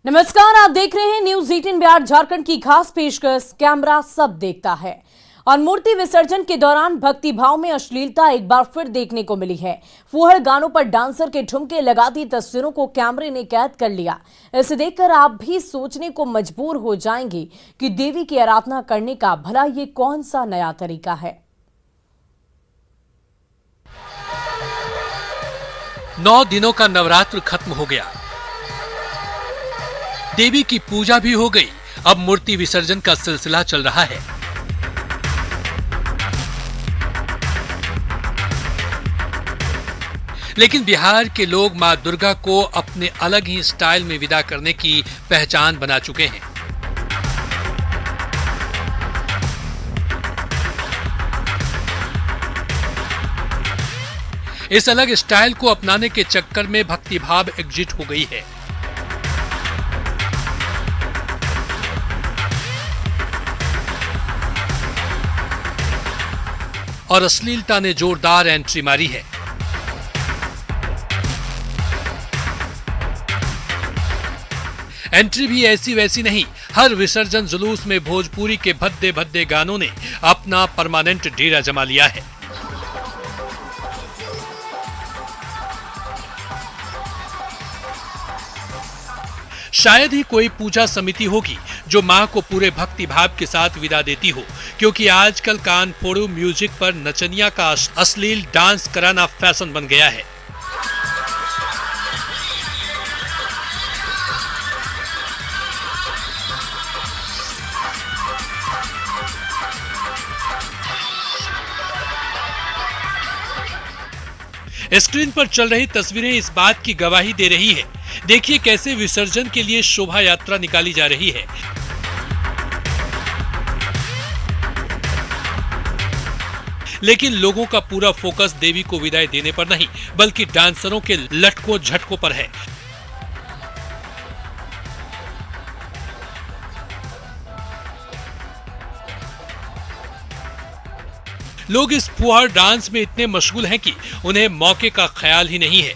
नमस्कार, आप देख रहे हैं न्यूज 18 बिहार झारखंड की खास पेशकश कैमरा सब देखता है। और मूर्ति विसर्जन के दौरान भक्ति भाव में अश्लीलता एक बार फिर देखने को मिली है। फूहड़ गानों पर डांसर के ठुमके लगाती तस्वीरों को कैमरे ने कैद कर लिया। इसे देखकर आप भी सोचने को मजबूर हो जाएंगे कि देवी की आराधना करने का भला ये कौन सा नया तरीका है। 9 दिनों का नवरात्र खत्म हो गया, देवी की पूजा भी हो गई। अब मूर्ति विसर्जन का सिलसिला चल रहा है। लेकिन बिहार के लोग मां दुर्गा को अपने अलग ही स्टाइल में विदा करने की पहचान बना चुके हैं। इस अलग स्टाइल को अपनाने के चक्कर में भक्तिभाव एग्जिट हो गई है। और अश्लीलता ने जोरदार एंट्री मारी है। एंट्री भी ऐसी वैसी नहीं, हर विसर्जन जुलूस में भोजपुरी के भद्दे भद्दे गानों ने अपना परमानेंट डेरा जमा लिया है। शायद ही कोई पूजा समिति होगी जो मां को पूरे भक्ति भाव के साथ विदा देती हो, क्योंकि आजकल कान फोड़ू म्यूजिक पर नचनिया का अश्लील डांस कराना फैशन बन गया है। स्क्रीन पर चल रही तस्वीरें इस बात की गवाही दे रही है। देखिए कैसे विसर्जन के लिए शोभा यात्रा निकाली जा रही है। लेकिन लोगों का पूरा फोकस देवी को विदाई देने पर नहीं, बल्कि डांसरों के लटकों झटकों पर है। लोग इस फुहार डांस में इतने मशगूल हैं कि उन्हें मौके का ख्याल ही नहीं है।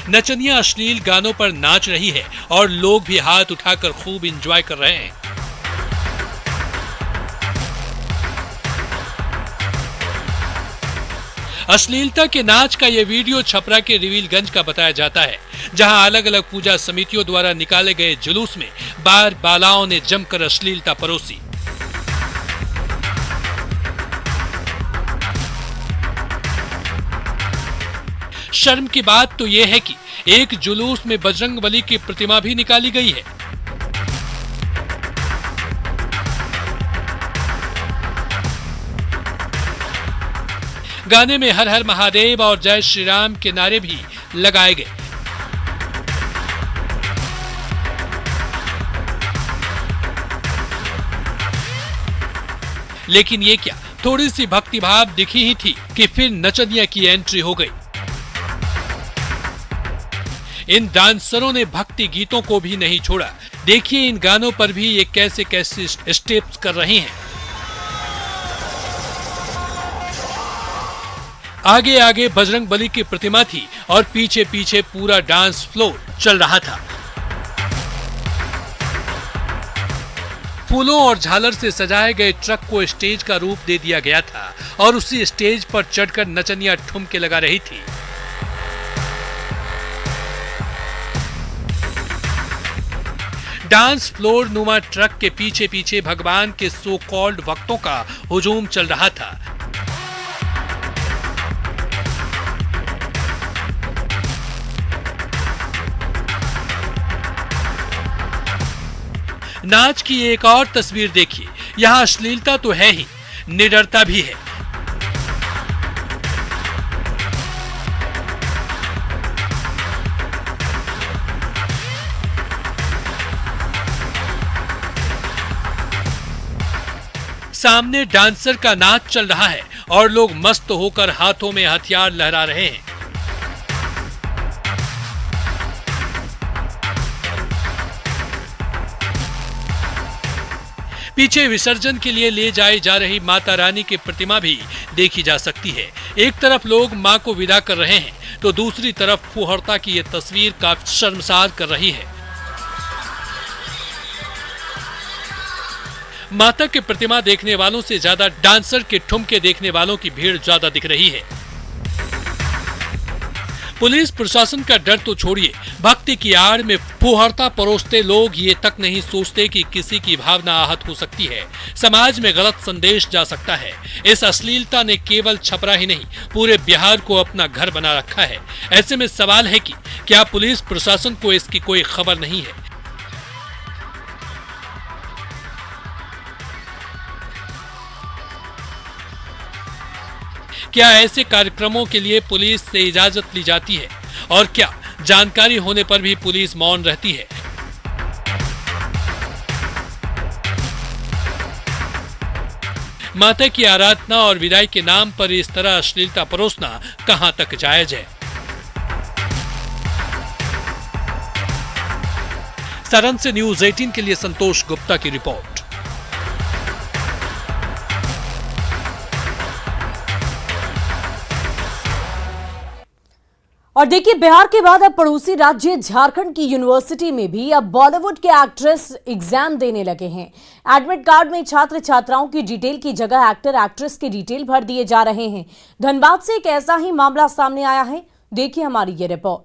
नचनिया अश्लील गानों पर नाच रही है और लोग भी हाथ उठाकर खूब एंजॉय कर रहे हैं। अश्लीलता के नाच का यह वीडियो छपरा के रिवीलगंज का बताया जाता है, जहां अलग अलग पूजा समितियों द्वारा निकाले गए जुलूस में बार बालाओं ने जमकर अश्लीलता परोसी। शर्म की बात तो यह है कि एक जुलूस में बजरंगबली की प्रतिमा भी निकाली गई है। गाने में हर हर महादेव और जय श्री राम के नारे भी लगाए गए। लेकिन ये क्या, थोड़ी सी भक्तिभाव दिखी ही थी कि फिर नचनिया की एंट्री हो गई। इन डांसरों ने भक्ति गीतों को भी नहीं छोड़ा। देखिए इन गानों पर भी ये कैसे कैसे स्टेप्स कर रही हैं। आगे आगे बजरंगबली की प्रतिमा थी और पीछे पीछे पूरा डांस फ्लोर चल रहा था। फूलों और झालर से सजाए गए ट्रक को स्टेज का रूप दे दिया गया था और उसी स्टेज पर चढ़कर नचनिया ठुमके लगा रही थी। डांस फ्लोर नुमा ट्रक के पीछे पीछे भगवान के सो कॉल्ड भक्तों का हुजूम चल रहा था। नाच की एक और तस्वीर देखिए, यहां अश्लीलता तो है ही, निडरता भी है। सामने डांसर का नाच चल रहा है और लोग मस्त होकर हाथों में हथियार लहरा रहे हैं। पीछे विसर्जन के लिए ले जाई जा रही माता रानी की प्रतिमा भी देखी जा सकती है। एक तरफ लोग मां को विदा कर रहे हैं तो दूसरी तरफ फुहरता की ये तस्वीर काफी शर्मसार कर रही है। माता की प्रतिमा देखने वालों से ज्यादा डांसर के ठुमके देखने वालों की भीड़ ज्यादा दिख रही है। पुलिस प्रशासन का डर तो छोड़िए, भक्ति की आड़ में फुहरता परोसते लोग ये तक नहीं सोचते कि किसी की भावना आहत हो सकती है, समाज में गलत संदेश जा सकता है। इस अश्लीलता ने केवल छपरा ही नहीं पूरे बिहार को अपना घर बना रखा है। ऐसे में सवाल है कि क्या पुलिस प्रशासन को इसकी कोई खबर नहीं है? क्या ऐसे कार्यक्रमों के लिए पुलिस से इजाजत ली जाती है और क्या जानकारी होने पर भी पुलिस मौन रहती है? माता की आराधना और विदाई के नाम पर इस तरह अश्लीलता परोसना कहां तक जायज है? सरन से न्यूज़ 18 के लिए संतोष गुप्ता की रिपोर्ट। और देखिए, बिहार के बाद अब पड़ोसी राज्य झारखंड की यूनिवर्सिटी में भी अब बॉलीवुड के एक्ट्रेस एग्जाम देने लगे हैं। एडमिट कार्ड में छात्र छात्राओं की डिटेल की जगह एक्टर एक्ट्रेस की डिटेल भर दिए जा रहे हैं। धनबाद से एक ऐसा ही मामला सामने आया है, देखिए हमारी ये रिपोर्ट।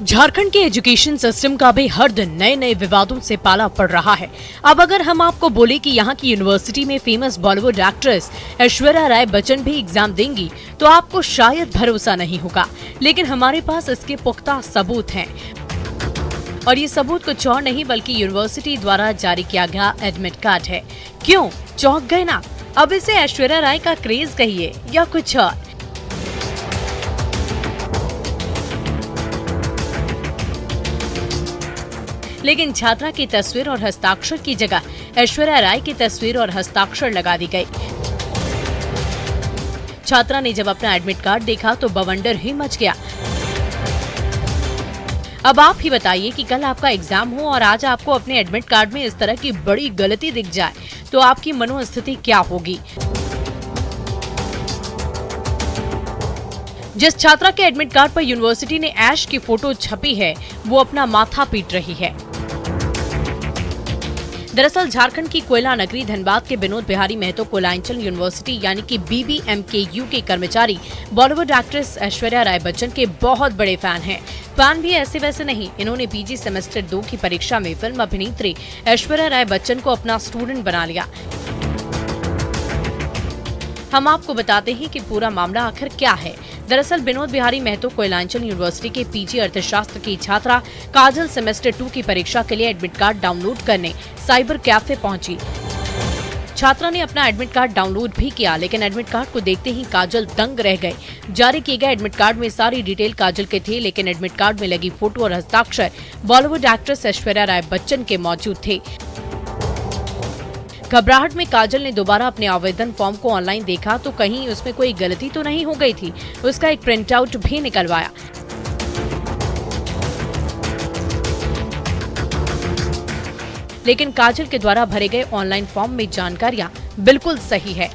झारखंड के एजुकेशन सिस्टम का भी हर दिन नए नए विवादों से पाला पड़ रहा है। अब अगर हम आपको बोले कि यहाँ की यूनिवर्सिटी में फेमस बॉलीवुड एक्ट्रेस ऐश्वर्या राय बच्चन भी एग्जाम देंगी तो आपको शायद भरोसा नहीं होगा, लेकिन हमारे पास इसके पुख्ता सबूत हैं। और ये सबूत कुछ और नहीं बल्कि यूनिवर्सिटी द्वारा जारी किया गया एडमिट कार्ड है। क्यों चौंक गए ना? अब इसे ऐश्वर्या राय का क्रेज कहिए या कुछ और। लेकिन छात्रा की तस्वीर और हस्ताक्षर की जगह ऐश्वर्या राय की तस्वीर और हस्ताक्षर लगा दी गई। छात्रा ने जब अपना एडमिट कार्ड देखा तो बवंडर ही मच गया। अब आप ही बताइए कि कल आपका एग्जाम हो और आज आपको अपने एडमिट कार्ड में इस तरह की बड़ी गलती दिख जाए तो आपकी मनोस्थिति क्या होगी? जिस छात्रा के एडमिट कार्ड पर यूनिवर्सिटी ने ऐश की फोटो छपी है वो अपना माथा पीट रही है। दरअसल झारखंड की कोयला नगरी धनबाद के विनोद बिहारी महतो कोयलांचल यूनिवर्सिटी यानी कि BBMKU के कर्मचारी बॉलीवुड एक्ट्रेस ऐश्वर्या राय बच्चन के बहुत बड़े फैन हैं। फैन भी ऐसे वैसे नहीं, इन्होंने PG सेमेस्टर 2 की परीक्षा में फिल्म अभिनेत्री ऐश्वर्या राय बच्चन को अपना स्टूडेंट बना लिया। हम आपको बताते हैं कि पूरा मामला आखिर क्या है। दरअसल विनोद बिहारी महतो कोयलांचल यूनिवर्सिटी के PG अर्थशास्त्र की छात्रा काजल सेमेस्टर 2 की परीक्षा के लिए एडमिट कार्ड डाउनलोड करने साइबर कैफे पहुंची। छात्रा ने अपना एडमिट कार्ड डाउनलोड भी किया, लेकिन एडमिट कार्ड को देखते ही काजल दंग रह गए। जारी किए गए एडमिट कार्ड में सारी डिटेल काजल के थे, लेकिन एडमिट कार्ड में लगी फोटो और हस्ताक्षर बॉलीवुड एक्ट्रेस ऐश्वर्या राय बच्चन के मौजूद थे। घबराहट में काजल ने दोबारा अपने आवेदन फॉर्म को ऑनलाइन देखा तो कहीं उसमें कोई गलती तो नहीं हो गई थी। उसका एक प्रिंट आउट भी निकलवाया। लेकिन काजल के द्वारा भरे गए ऑनलाइन फॉर्म में जानकारियां बिल्कुल सही है।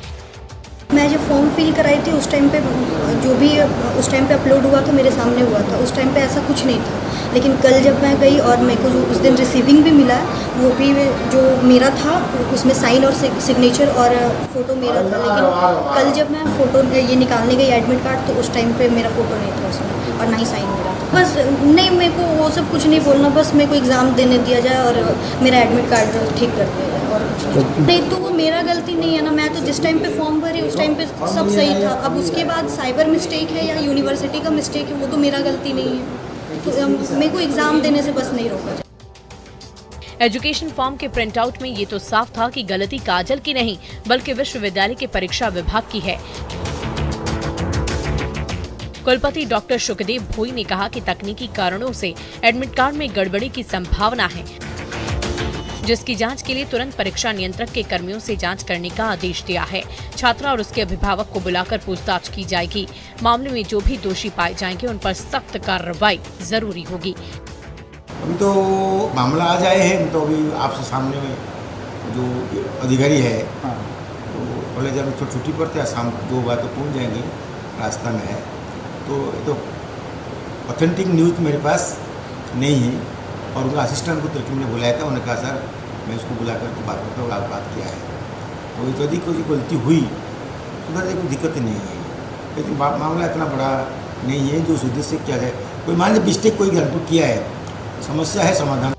मैं जब फॉर्म फिल कराई थी उस टाइम पे जो भी उस टाइम पे अपलोड हुआ था मेरे सामने हुआ था, उस टाइम पे ऐसा कुछ नहीं था। लेकिन कल जब मैं गई और मेरे को जो उस दिन रिसीविंग भी मिला वो भी जो मेरा था उसमें साइन और सिग्नेचर और फोटो मेरा था। लेकिन कल जब मैं फोटो ये निकालने गई एडमिट कार्ड तो उस टाइम पे मेरा फोटो नहीं था उसमें और ना ही साइन मेरा था। बस नहीं, मेरे को वो सब कुछ नहीं बोलना, बस मेरे को एग्ज़ाम देने दिया जाए और मेरा एडमिट कार्ड ठीक कर दिया जाए और कुछ नहीं। तो वो मेरा गलती नहीं है ना, मैं तो जिस टाइम पे फॉर्म भरी उस टाइम पे सब सही था। अब उसके बाद साइबर मिस्टेक है या यूनिवर्सिटी का मिस्टेक है वो तो मेरा गलती नहीं है। तो मेरे को एग्जाम देने से बस नहीं रोका जाए। एजुकेशन फॉर्म के प्रिंट आउट में ये तो साफ था कि गलती काजल की नहीं बल्कि विश्वविद्यालय के परीक्षा विभाग की है। कुलपति डॉक्टर शुकदेव भोई ने कहा कि तकनीकी कारणों से एडमिट कार्ड में गड़बड़ी की संभावना है, जिसकी जांच के लिए तुरंत परीक्षा नियंत्रक के कर्मियों से जांच करने का आदेश दिया है। छात्रा और उसके अभिभावक को बुलाकर पूछताछ की जाएगी। मामले में जो भी दोषी पाए जाएंगे उन पर सख्त कार्रवाई जरूरी होगी। अभी तो मामला आज आए हैं, तो अभी आपसे सामने में जो अधिकारी है तो कॉलेज अभी थोड़ी छुट्टी पर थे, शाम 2 बजे तो पहुँच जाएंगे, रास्ता में है। तो ये तो ऑथेंटिक न्यूज़ मेरे पास नहीं है। और उनका असिस्टेंट को तरीके ने बुलाया था, उन्होंने कहा सर मैं उसको बुला कर बात करता हूँ, बात किया है। तो यदि कोई गलती हुई तो उधर कोई दिक्कत नहीं है, लेकिन मामला इतना बड़ा नहीं है जो उस उद्देश्य से किया जाए। कोई मान लीजिए मिस्टेक कोई गलती किया है, समस्या है, समाधान।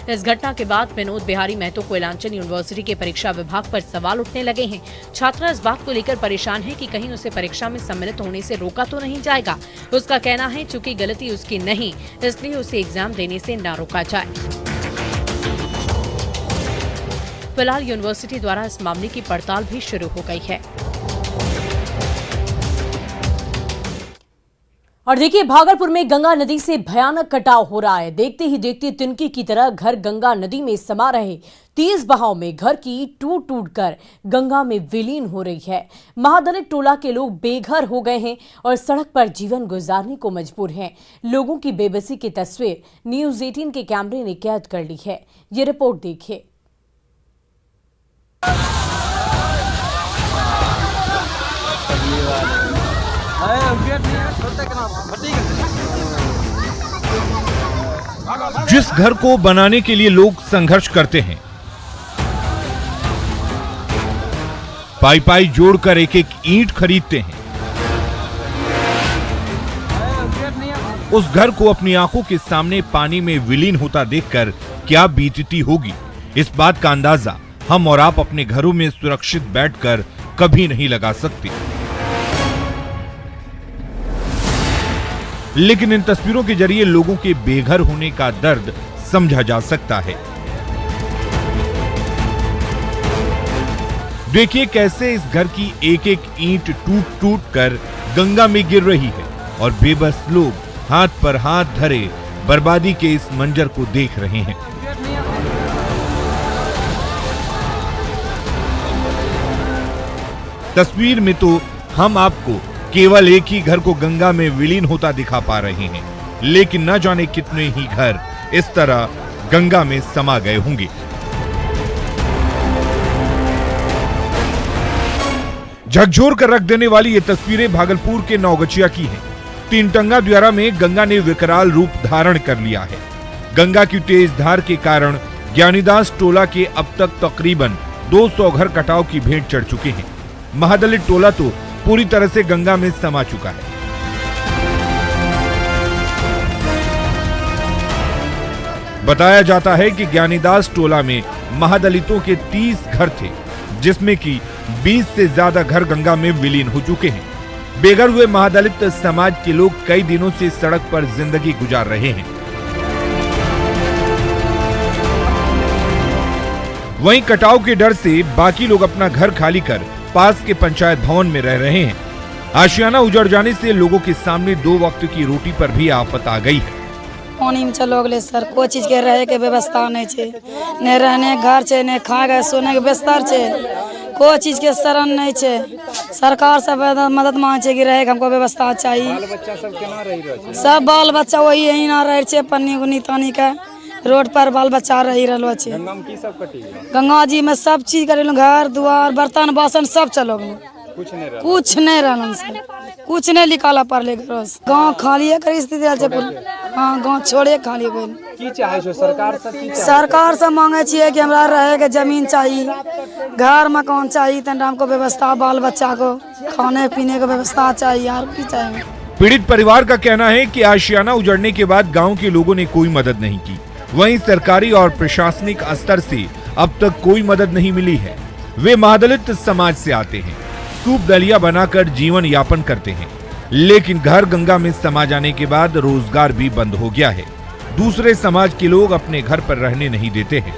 इस घटना के बाद विनोद बिहारी महतो कोयलांचल यूनिवर्सिटी के परीक्षा विभाग पर सवाल उठने लगे हैं। छात्रा इस बात को लेकर परेशान है कि कहीं उसे परीक्षा में सम्मिलित होने से रोका तो नहीं जाएगा। उसका कहना है चूंकि गलती उसकी नहीं, इसलिए उसे एग्जाम देने से न रोका जाए। फिलहाल यूनिवर्सिटी द्वारा इस मामले की पड़ताल भी शुरू हो गई है। और देखिए, भागलपुर में गंगा नदी से भयानक कटाव हो रहा है। देखते ही देखते तिनकी की तरह घर गंगा नदी में समा रहे तेज बहाव में घर की टूट टूट कर गंगा में विलीन हो रही है। महादलित टोला के लोग बेघर हो गए हैं और सड़क पर जीवन गुजारने को मजबूर हैं। लोगों की बेबसी की तस्वीर न्यूज़ 18 के कैमरे ने कैद कर ली है। ये रिपोर्ट देखिए। जिस घर को बनाने के लिए लोग संघर्ष करते हैं, पाई पाई जोड़कर एक एक ईंट खरीदते हैं, उस घर को अपनी आंखों के सामने पानी में विलीन होता देखकर क्या बीतती होगी, इस बात का अंदाजा हम और आप अपने घरों में सुरक्षित बैठकर कभी नहीं लगा सकते। लेकिन इन तस्वीरों के जरिए लोगों के बेघर होने का दर्द समझा जा सकता है। देखिए कैसे इस घर की एक एक ईंट टूट टूट कर गंगा में गिर रही है और बेबस लोग हाथ पर हाथ धरे बर्बादी के इस मंजर को देख रहे हैं। तस्वीर में तो हम आपको केवल एक ही घर को गंगा में विलीन होता दिखा पा रहे हैं, लेकिन न जाने कितने ही घर इस तरह गंगा में समा गए होंगे। झकझोर कर रख देने वाली ये तस्वीरें भागलपुर के नौगछिया की हैं। तीनटंगा द्वारा में गंगा ने विकराल रूप धारण कर लिया है। गंगा की तेज धार के कारण ज्ञानीदास टोला के अब तक तकरीबन 200 घर कटाव की भेंट चढ़ चुके हैं। महादलित टोला तो पूरी तरह से गंगा में समा चुका है। बताया जाता है कि ज्ञानीदास टोला में महादलितों के 30 घर थे, जिसमें कि 20 से ज्यादा घर गंगा में विलीन हो चुके हैं। बेघर हुए महादलित समाज के लोग कई दिनों से सड़क पर जिंदगी गुजार रहे हैं। वहीं कटाव के डर से बाकी लोग अपना घर खाली कर पास के पंचायत भवन में रह रहे हैं। आशियाना उजड़ जाने से लोगों के सामने 2 वक्त की रोटी पर भी आफत आ गई है। पानी में चलो गए सर, कोई चीज के रहे के व्यवस्था नहीं छे, नहीं रहने घर छे, नहीं खाए सोने के बिस्तर छे, कोई चीज के शरण नहीं छे। सरकार से मदद मांगे छे कि रहे हमको व्यवस्था चाहिए। बाल बच्चा सब केना रही रहे? सब बाल बच्चा वही यही ना रहे छे, पन्नी गुनी तानी के रोड पर बाल बच्चा रही रहलो छे। गंगा में की सब कटी? गंगा जी में सब चीज करेलो, घर द्वार बर्तन बासन सब चलो गलो, कुछ नहीं रहलो सर, कुछ नहीं निकाला पड़ले घरों से। गांव खाली कर स्थिति है कुल। हां, गांव छोड़े खाली कोई की चाहे छो सरकार से? की सरकार से मांगे छिए कि हमरा रहे के जमीन चाहिए, घर मकान चाहिए, तन हमको व्यवस्था, बाल बच्चा को खाने पीने की व्यवस्था चाहिए, और की चाहिए। पीड़ित परिवार का कहना है कि आशियाना उजड़ने के बाद गांव के लोगों ने कोई मदद नहीं की। वहीं सरकारी और प्रशासनिक स्तर से अब तक कोई मदद नहीं मिली है। वे महादलित समाज से आते हैं, सूप दलिया बनाकर जीवन यापन करते हैं, लेकिन घर गंगा में समा जाने के बाद रोजगार भी बंद हो गया है। दूसरे समाज के लोग अपने घर पर रहने नहीं देते हैं।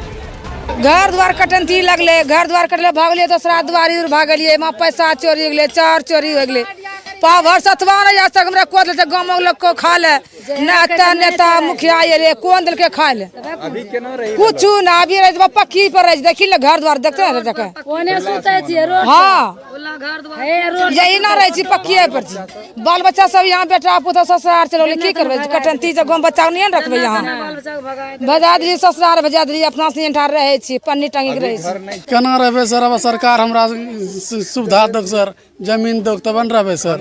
घर द्वार कटंती लगले, घर द्वार कटले भागले, दूसरा द्वारी भागलिए, मां पैसा चोरी गेले, चार चोरी हो गेले, पाभर सतवा न जा सक हमरा को दे गांव लोग को खा ले, नेता मुखिया ये कौन दिल के खा ले, अभी केना रही कुछ ना, अभी रह पक्की पर रह, देखी ले घर द्वार देखते हैं, देखे ओने सुते छिए रोड। हां यही ना रहे पक्की पर बाल बच्चा सब यहाँ बेटा पुता ससुरार चलो की करबे कटंती से गाँव बच्चा नहीं रखबे यहाँ भजा दिली ससुरार भजा दिली अपना से ठार रहे छी पन्नी टांगी रहे छी केना रहबे सर अब सरकार हमरा सुविधा दक सर जमीन दक तबन रहबे सर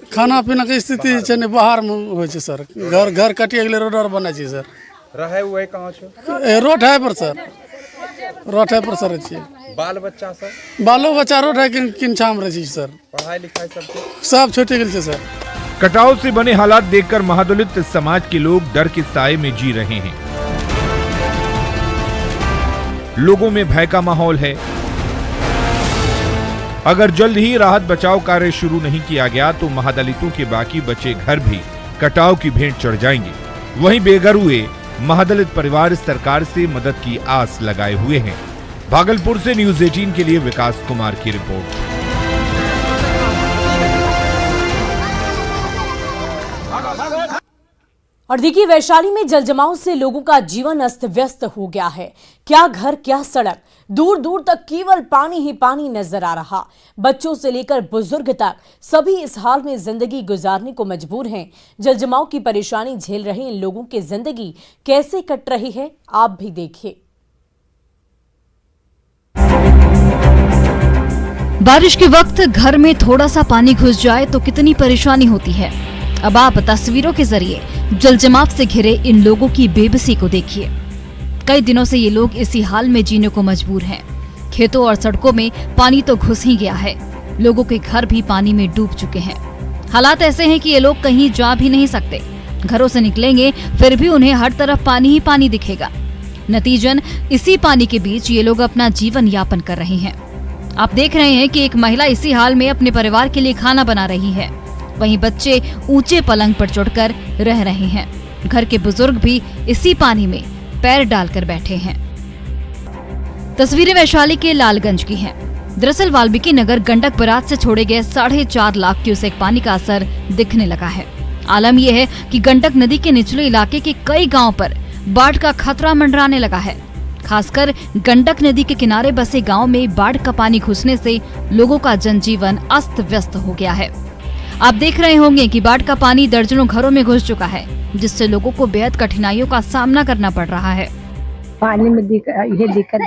खाना पीना के स्थिति छै ने बाहर में होय छै सर घर कटिए गेले रोड बनै छै सर रहे हुए कहाँ छो रोड है पर सर रोड है पर सर छियै बाल बच्चा सब बालो बच्चा रोड है किनछाम रहे छी सर पढ़ाई लिखाई सब छूट गेल छै सर। कटाव से बने हालात देखकर महादलित समाज के लोग डर के साए में जी रहे हैं। लोगों में भय का माहौल है। अगर जल्द ही राहत बचाव कार्य शुरू नहीं किया गया तो महादलितों के बाकी बचे घर भी कटाव की भेंट चढ़ जाएंगे। वहीं बेघर हुए महादलित परिवार सरकार से मदद की आस लगाए हुए हैं। भागलपुर से न्यूज़ 18 के लिए विकास कुमार की रिपोर्ट। और देखिए, वैशाली में जलजमाव से लोगों का जीवन अस्त व्यस्त हो गया है। क्या घर क्या सड़क, दूर दूर तक केवल पानी ही पानी नजर आ रहा। बच्चों से लेकर बुजुर्ग तक सभी इस हाल में जिंदगी गुजारने को मजबूर हैं। जलजमाव की परेशानी झेल रहे इन लोगों की जिंदगी कैसे कट रही है, आप भी देखिए। बारिश के वक्त घर में थोड़ा सा पानी घुस जाए तो कितनी परेशानी होती है। अब आप तस्वीरों के जरिए जलजमाव से घिरे इन लोगों की बेबसी को देखिए। कई दिनों से ये लोग इसी हाल में जीने को मजबूर हैं। खेतों और सड़कों में पानी तो घुस ही गया है, लोगों के घर भी पानी में डूब चुके हैं। हालात ऐसे हैं कि ये लोग कहीं जा भी नहीं सकते। घरों से निकलेंगे फिर भी उन्हें हर तरफ पानी ही पानी दिखेगा। नतीजन इसी पानी के बीच ये लोग अपना जीवन यापन कर रहे हैं। आप देख रहे हैं कि एक महिला इसी हाल में अपने परिवार के लिए खाना बना रही है, वहीं बच्चे ऊंचे पलंग पर चढ़कर रह रहे हैं। घर के बुजुर्ग भी इसी पानी में पैर डालकर बैठे हैं। तस्वीरें वैशाली के लालगंज की हैं। दरअसल वाल्मीकि नगर गंडक बराज से छोड़े गए 4.5 लाख क्यूसेक पानी का असर दिखने लगा है। आलम यह है कि गंडक नदी के निचले इलाके के कई गांव पर बाढ़ का खतरा मंडराने लगा है। खासकर गंडक नदी के किनारे बसे गांव में बाढ़ का पानी घुसने से लोगों का जनजीवन अस्त व्यस्त हो गया है। आप देख रहे होंगे कि बाढ़ का पानी दर्जनों घरों में घुस चुका है, जिससे लोगों को बेहद कठिनाइयों का सामना करना पड़ रहा है। पानी में ये दिक्कत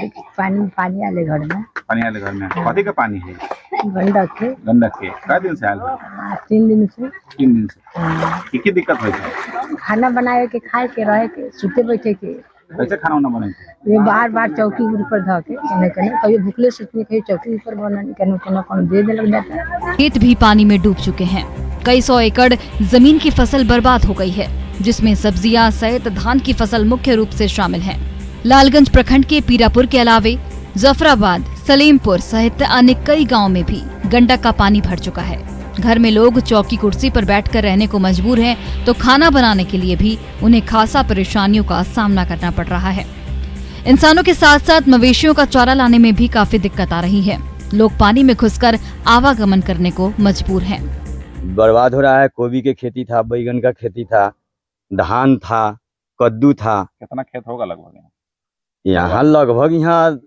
पानी वाले घर में कथी का पानी है? गंडक के कई दिन से आयल है? 3 दिन से। की दिक्कत हो है? खाना बनाए के, खाए के, रहे के, सुते बैठे के। कैसे खाना वाना बने? ये बार चौकी ऊपर धो के कहीं भूखले सुतने, कहीं चौकी ऊपर बनाने कहीं दे लग जाता है। खेत भी पानी में डूब चुके हैं। कई 100 एकड़ जमीन की फसल बर्बाद हो गई है, जिसमें सब्जियां सहित धान की फसल मुख्य रूप से शामिल है। लालगंज प्रखंड के पीरापुर के अलावे जफराबाद, सलीमपुर सहित अन्य कई गाँव में भी गंडक का पानी भर चुका है। घर में लोग चौकी कुर्सी पर बैठकर रहने को मजबूर हैं, तो खाना बनाने के लिए भी उन्हें खासा परेशानियों का सामना करना पड़ रहा है। इंसानों के साथ साथ मवेशियों का चारा लाने में भी काफी दिक्कत आ रही है। लोग पानी में घुसकर आवागमन करने को मजबूर हैं। बर्बाद हो रहा है। गोभी की खेती था, बैगन का खेती था, धान था, कद्दू था। कितना खेत होगा लगभग? यहाँ लगभग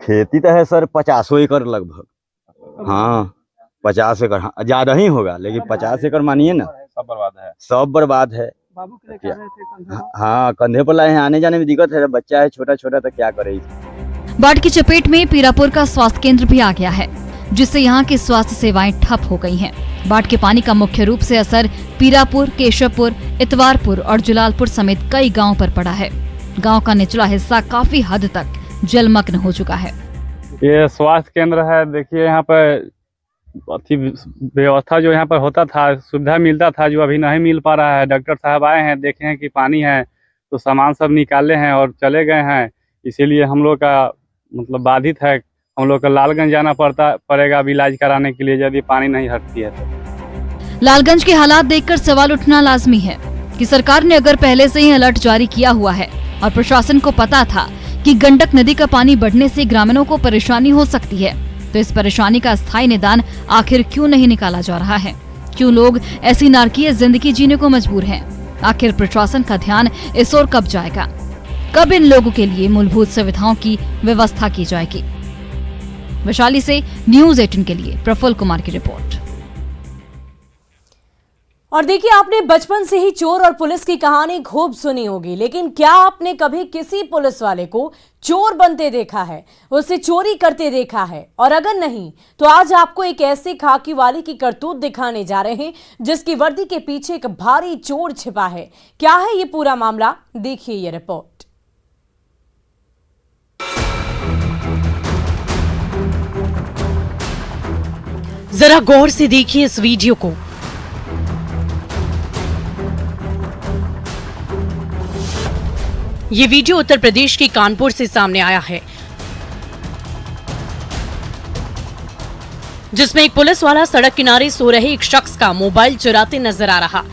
खेती तो है सर 50 एकड़ लगभग। हाँ 50 एकड़, हाँ, ज्यादा ही होगा, लेकिन 50 एकड़ मानिए ना। सब बर्बाद है। सब बर्बाद है। हाँ कंधे पर लाए हैं, आने जाने में दिक्कत है। बच्चा है छोटा छोटा, तो क्या करे। बाढ़ की चपेट में पीरापुर का स्वास्थ्य केंद्र भी आ गया है, जिससे यहाँ की स्वास्थ्य सेवाएं ठप हो गई हैं। बाढ़ के पानी का मुख्य रूप से असर पीरापुर, केशवपुर, इतवारपुर और जुलालपुर समेत कई गाँव पर पड़ा है। गाँव का निचला हिस्सा काफी हद तक जलमग्न हो चुका है। ये स्वास्थ्य केंद्र है। देखिए यहाँ पर व्यवस्था जो यहाँ पर होता था, सुविधा मिलता था, जो अभी नहीं मिल पा रहा है। डॉक्टर साहब आए हैं, देखे हैं कि पानी है, तो सामान सब निकाले हैं और चले गए हैं। इसीलिए हम लोग का मतलब बाधित है। हम लोग को लालगंज जाना पड़ेगा अब इलाज कराने के लिए, यदि पानी नहीं हटती है तो। लालगंज के हालात देखकर सवाल उठना लाजमी है कि सरकार ने अगर पहले से ही अलर्ट जारी किया हुआ है और प्रशासन को पता था कि गंडक नदी का पानी बढ़ने से ग्रामीणों को परेशानी हो सकती है, तो इस परेशानी का स्थायी निदान आखिर क्यों नहीं निकाला जा रहा है? क्यों लोग ऐसी नारकीय जिंदगी जीने को मजबूर हैं? आखिर प्रशासन का ध्यान इस ओर कब जाएगा? कब इन लोगों के लिए मूलभूत सुविधाओं की व्यवस्था की जाएगी? वैशाली से न्यूज 18 के लिए प्रफुल्ल कुमार की रिपोर्ट। और देखिए, आपने बचपन से ही चोर और पुलिस की कहानी खूब सुनी होगी, लेकिन क्या आपने कभी किसी पुलिस वाले को चोर बनते देखा है, उसे चोरी करते देखा है? और अगर नहीं, तो आज आपको एक ऐसे खाकी वाले की करतूत दिखाने जा रहे हैं जिसकी वर्दी के पीछे एक भारी चोर छिपा है। क्या है ये पूरा मामला, देखिए ये रिपोर्ट। जरा गौर से देखिए इस वीडियो को। ये वीडियो उत्तर प्रदेश के कानपुर से सामने आया है, जिसमें एक पुलिस वाला सड़क किनारे सो रहे एक शख्स का मोबाइल चुराते नजर आ रहा।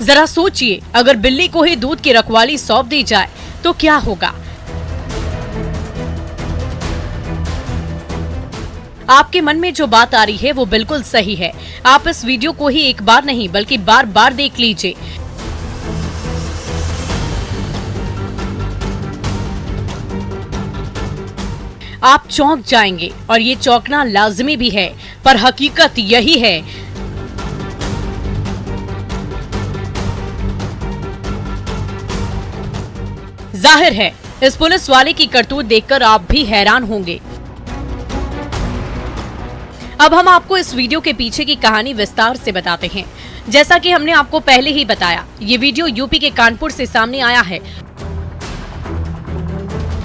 जरा सोचिए, अगर बिल्ली को ही दूध की रखवाली सौंप दी जाए तो क्या होगा? आपके मन में जो बात आ रही है वो बिल्कुल सही है। आप इस वीडियो को ही एक बार नहीं बल्कि बार बार देख लीजिए। आप चौंक जाएंगे और ये चौंकना लाजमी भी है, पर हकीकत यही है। जाहिर है इस पुलिस वाले की करतूत देखकर आप भी हैरान होंगे। अब हम आपको इस वीडियो के पीछे की कहानी विस्तार से बताते हैं। जैसा कि हमने आपको पहले ही बताया, ये वीडियो यूपी के कानपुर से सामने आया है।